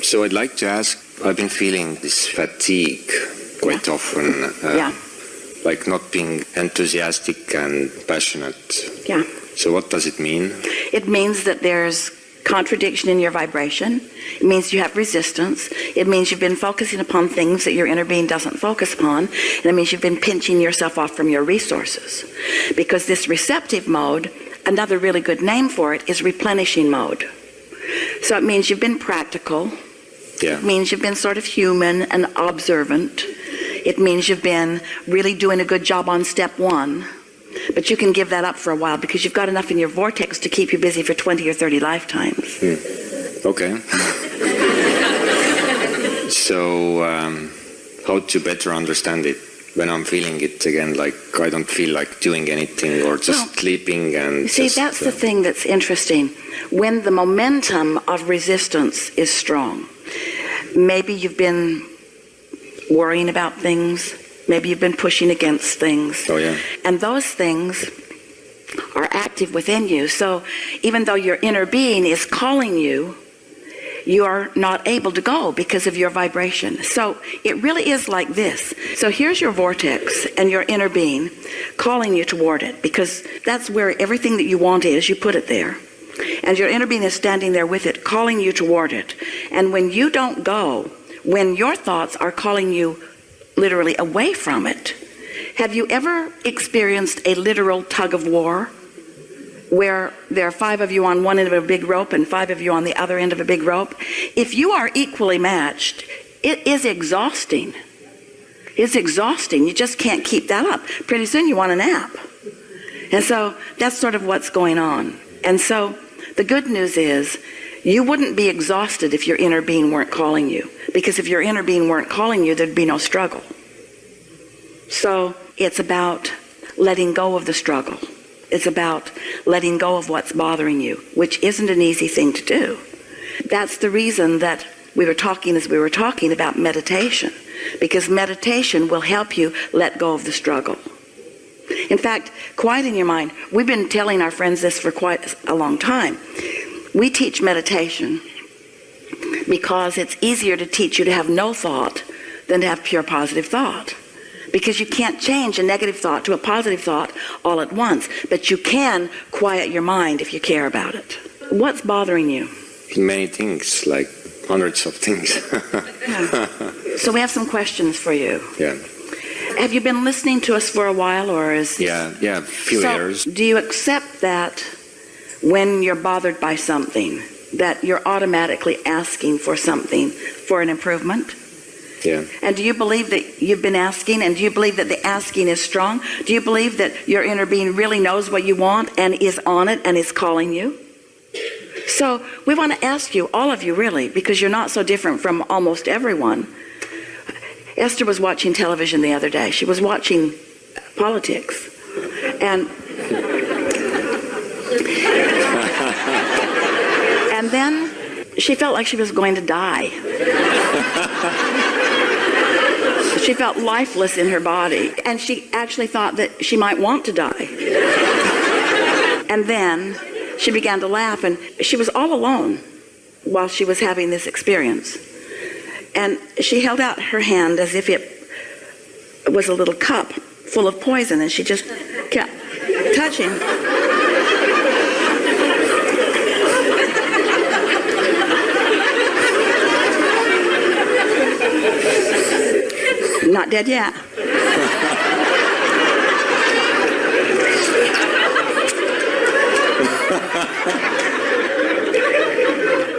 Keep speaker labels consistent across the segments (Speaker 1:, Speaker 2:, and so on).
Speaker 1: So I'd like to ask, I've been feeling this fatigue quite often, like not being enthusiastic and passionate.
Speaker 2: Yeah.
Speaker 1: So what does it mean?
Speaker 2: It means that there's contradiction in your vibration. It means you have resistance. It means you've been focusing upon things that your inner being doesn't focus upon. And it means you've been pinching yourself off from your resources. Because this receptive mode, another really good name for it is replenishing mode. So it means you've been practical.
Speaker 1: Yeah.
Speaker 2: It means you've been sort of human and observant. It means you've been really doing a good job on step one. But you can give that up for a while because you've got enough in your vortex to keep you busy for 20 or 30 lifetimes.
Speaker 1: Okay. So how to better understand it when I'm feeling it again, like I don't feel like doing anything or just sleeping and
Speaker 2: see, that's the thing that's interesting. When the momentum of resistance is strong, maybe you've been worrying about things. Maybe you've been pushing against things.
Speaker 1: Oh, yeah.
Speaker 2: And those things are active within you. So even though your inner being is calling you, you are not able to go because of your vibration. So it really is like this. So here's your vortex and your inner being calling you toward it, because that's where everything that you want is. You put it there. And your inner being is standing there with it, calling you toward it. And when you don't go, when your thoughts are calling you literally away from it. Have you ever experienced a literal tug of war where there are 5 of you on one end of a big rope and 5 of you on the other end of a big rope? If you are equally matched, it is exhausting. It's exhausting. You just can't keep that up. Pretty soon you want a nap. And so that's sort of what's going on. And so the good news is you wouldn't be exhausted if your inner being weren't calling you. Because if your inner being weren't calling you, there'd be no struggle. So it's about letting go of the struggle. It's about letting go of what's bothering you, which isn't an easy thing to do. That's the reason that we were talking about meditation, because meditation will help you let go of the struggle. In fact, quiet in your mind. We've been telling our friends this for quite a long time. We teach meditation because it's easier to teach you to have no thought than to have pure positive thought. Because you can't change a negative thought to a positive thought all at once, but you can quiet your mind if you care about it. What's bothering you?
Speaker 1: Many things, like hundreds of things.
Speaker 2: Yeah. So we have some questions for you.
Speaker 1: Yeah.
Speaker 2: Have you been listening to us for a while, or is...
Speaker 1: Yeah, a few years.
Speaker 2: Do you accept that when you're bothered by something, that you're automatically asking for something for an improvement?
Speaker 1: Yeah.
Speaker 2: And do you believe that you've been asking, and do you believe that the asking is strong? Do you believe that your inner being really knows what you want and is on it and is calling you? So we want to ask you, all of you really, because you're not so different from almost everyone. Esther was watching television the other day. She was watching politics. And then she felt like she was going to die. She felt lifeless in her body. And she actually thought that she might want to die. And then she began to laugh, and she was all alone while she was having this experience. And she held out her hand as if it was a little cup full of poison, and she just kept touching. Not dead yet.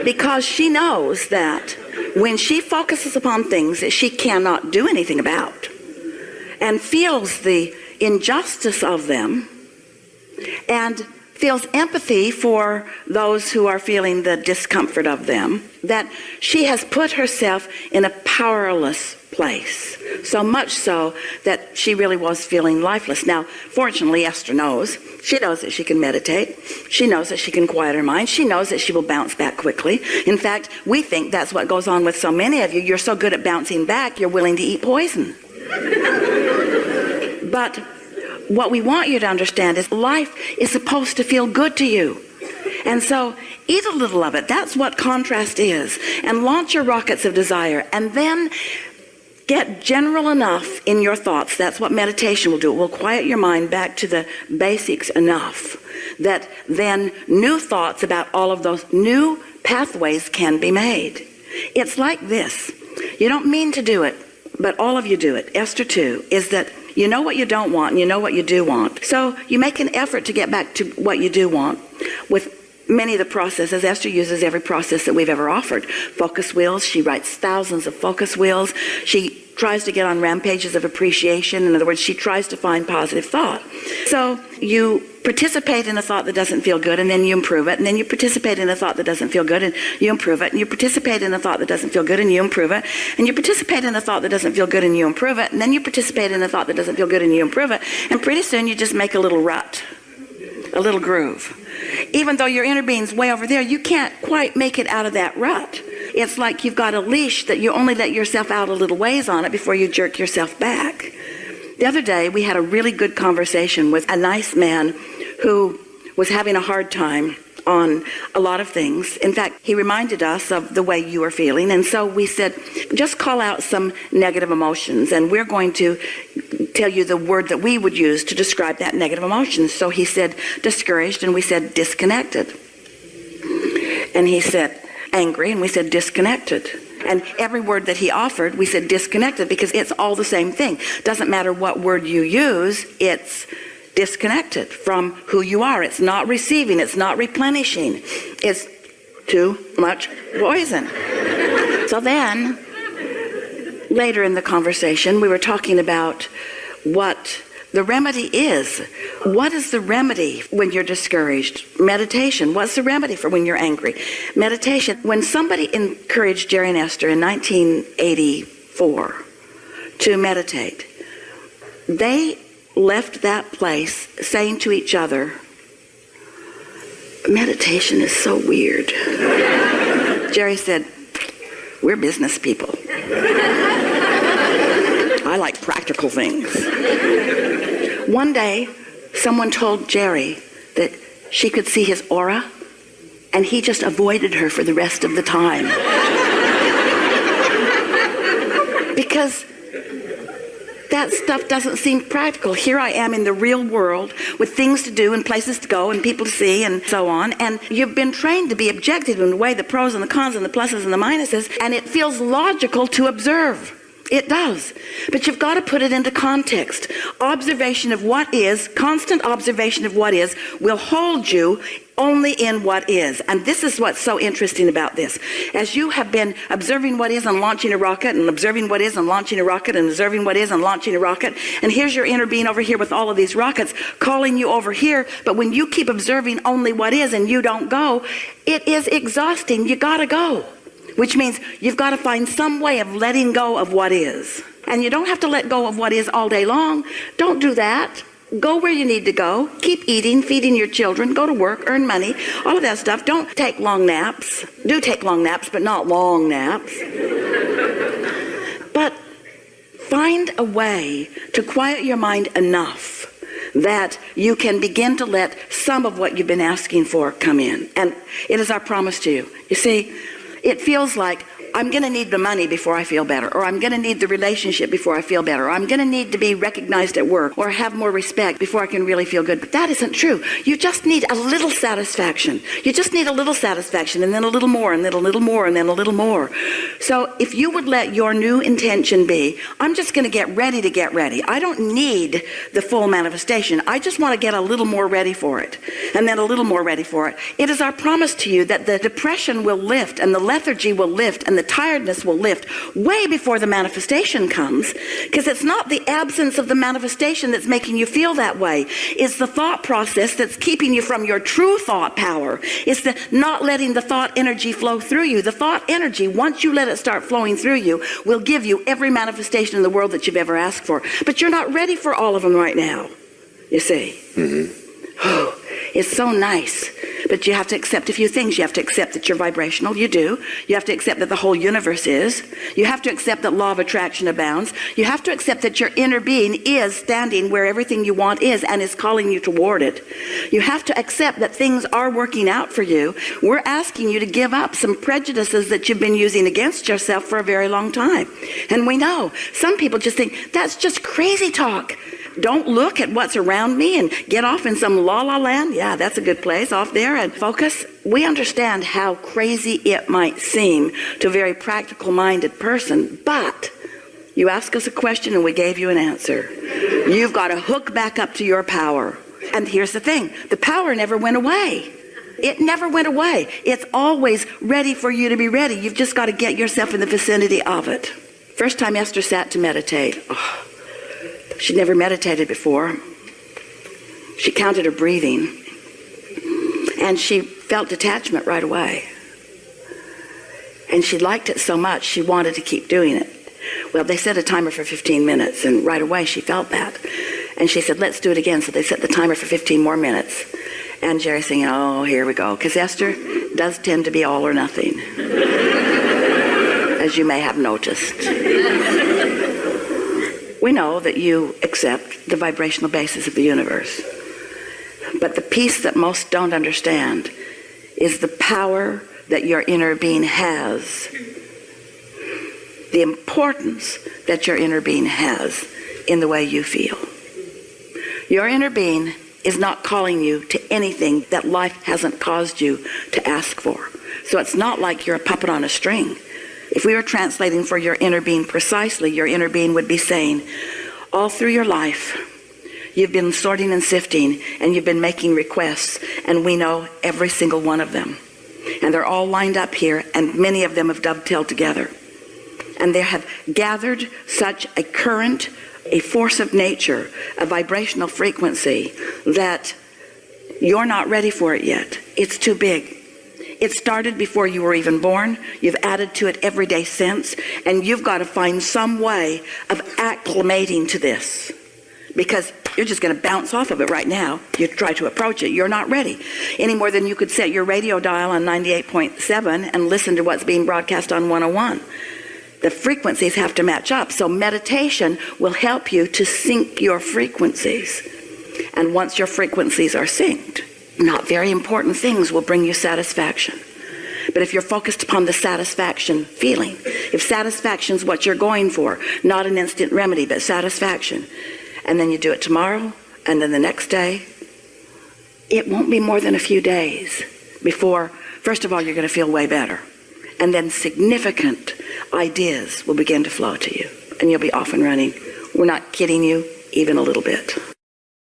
Speaker 2: Because she knows that when she focuses upon things that she cannot do anything about and feels the injustice of them and feels empathy for those who are feeling the discomfort of them, that she has put herself in a powerless place, so much so that she really was feeling lifeless. Now, fortunately, Esther knows. She knows that she can meditate. She knows that she can quiet her mind. She knows that she will bounce back quickly. In fact, we think that's what goes on with so many of you. You're so good at bouncing back, you're willing to eat poison. But what we want you to understand is life is supposed to feel good to you. And so eat a little of it. That's what contrast is. And launch your rockets of desire. And then get general enough in your thoughts. That's what meditation will do. It will quiet your mind back to the basics enough that then new thoughts about all of those new pathways can be made. It's like this. You don't mean to do it, but all of you do it. Esther 2 is that you know what you don't want and you know what you do want. So you make an effort to get back to what you do want with many of the processes. Esther uses every process that we've ever offered. Focus wheels. She writes thousands of focus wheels. She tries to get on rampages of appreciation. In other words, she tries to find positive thought. So you participate in a thought that doesn't feel good, and then you improve it, and then you participate in a thought that doesn't feel good, and you improve it, and you participate in a thought that doesn't feel good, and you improve it, and you participate in a thought that doesn't feel good, and you improve it, and then you participate in a thought that doesn't feel good, and you improve it, and pretty soon you just make a little rut, a little groove. Even though your inner being's way over there, you can't quite make it out of that rut. It's like you've got a leash that you only let yourself out a little ways on it before you jerk yourself back. The other day, we had a really good conversation with a nice man who was having a hard time on a lot of things. In fact, he reminded us of the way you were feeling. And so we said, just call out some negative emotions, and we're going to tell you the word that we would use to describe that negative emotion. So he said discouraged, and we said disconnected. And he said angry, and we said disconnected. And every word that he offered, we said disconnected, because it's all the same thing. Doesn't matter what word you use, it's disconnected from who you are. It's not receiving, it's not replenishing. It's too much poison. So then, later in the conversation, we were talking about what the remedy is. What is the remedy when you're discouraged? Meditation. What's the remedy for when you're angry? Meditation. When somebody encouraged Jerry and Esther in 1984 to meditate, they left that place saying to each other, meditation is so weird. Jerry said, we're business people. I like practical things. One day, someone told Jerry that she could see his aura, and he just avoided her for the rest of the time. Because that stuff doesn't seem practical. Here I am in the real world with things to do and places to go and people to see and so on. And you've been trained to be objective and weigh the pros and the cons and the pluses and the minuses. And it feels logical to observe. It does. But you've got to put it into context. Observation of what is, constant observation of what is, will hold you only in what is. And this is what's so interesting about this. As you have been observing what is and launching a rocket, and observing what is and launching a rocket, and observing what is and launching a rocket, and here's your inner being over here with all of these rockets calling you over here, but when you keep observing only what is and you don't go, it is exhausting. You gotta go. Which means you've got to find some way of letting go of what is. And you don't have to let go of what is all day long. Don't do that. Go where you need to go. Keep eating, feeding your children, go to work, earn money, all of that stuff. Don't take long naps. Do take long naps, but not long naps. But find a way to quiet your mind enough that you can begin to let some of what you've been asking for come in. And it is our promise to you. You see, it feels like I'm going to need the money before I feel better, or I'm going to need the relationship before I feel better, or I'm going to need to be recognized at work, or have more respect before I can really feel good. But that isn't true. You just need a little satisfaction. You just need a little satisfaction, and then a little more, and then a little more, and then a little more. So if you would let your new intention be, I'm just going to get ready to get ready. I don't need the full manifestation. I just want to get a little more ready for it, and then a little more ready for it. It is our promise to you that the depression will lift, and the lethargy will lift, and the tiredness will lift way before the manifestation comes, because it's not the absence of the manifestation that's making you feel that way. It's the thought process that's keeping you from your true thought power. It's the not letting the thought energy flow through you. The thought energy, once you let it start flowing through you, will give you every manifestation in the world that you've ever asked for. But you're not ready for all of them right now, you see. Mm-hmm. Oh, it's so nice But you have to accept a few things. You have to accept that you're vibrational. You do. You have to accept that the whole universe is. You have to accept that law of attraction abounds. You have to accept that your inner being is standing where everything you want is and is calling you toward it. You have to accept that things are working out for you. We're asking you to give up some prejudices that you've been using against yourself for a very long time. And we know some people just think that's just crazy talk. Don't look at what's around me and get off in some la-la land. Yeah, that's a good place, off there, and focus. We understand how crazy it might seem to a very practical-minded person, but you ask us a question and we gave you an answer. You've got to hook back up to your power. And here's the thing, the power never went away. It never went away. It's always ready for you to be ready. You've just got to get yourself in the vicinity of it. First time Esther sat to meditate, she'd never meditated before. She counted her breathing, and she felt detachment right away. And she liked it so much, she wanted to keep doing it. Well, they set a timer for 15 minutes, and right away she felt that. And she said, let's do it again. So they set the timer for 15 more minutes. And Jerry's saying, oh, here we go. Because Esther does tend to be all or nothing, as you may have noticed. We know that you accept the vibrational basis of the universe. But the piece that most don't understand is the power that your inner being has. The importance that your inner being has in the way you feel. Your inner being is not calling you to anything that life hasn't caused you to ask for. So it's not like you're a puppet on a string. If we were translating for your inner being precisely, your inner being would be saying, all through your life, you've been sorting and sifting, and you've been making requests, and we know every single one of them. And they're all lined up here, and many of them have dovetailed together. And they have gathered such a current, a force of nature, a vibrational frequency, that you're not ready for it yet. It's too big. It started before you were even born. You've added to it every day since, and you've got to find some way of acclimating to this, because you're just going to bounce off of it right now. You try to approach it, you're not ready. Any more than you could set your radio dial on 98.7 and listen to what's being broadcast on 101. The frequencies have to match up, so meditation will help you to sync your frequencies. And once your frequencies are synced, not very important things will bring you satisfaction. But if you're focused upon the satisfaction feeling, if satisfaction's what you're going for, not an instant remedy, but satisfaction, and then you do it tomorrow, and then the next day, it won't be more than a few days before, first of all, you're going to feel way better. And then significant ideas will begin to flow to you, and you'll be off and running. We're not kidding you even a little bit.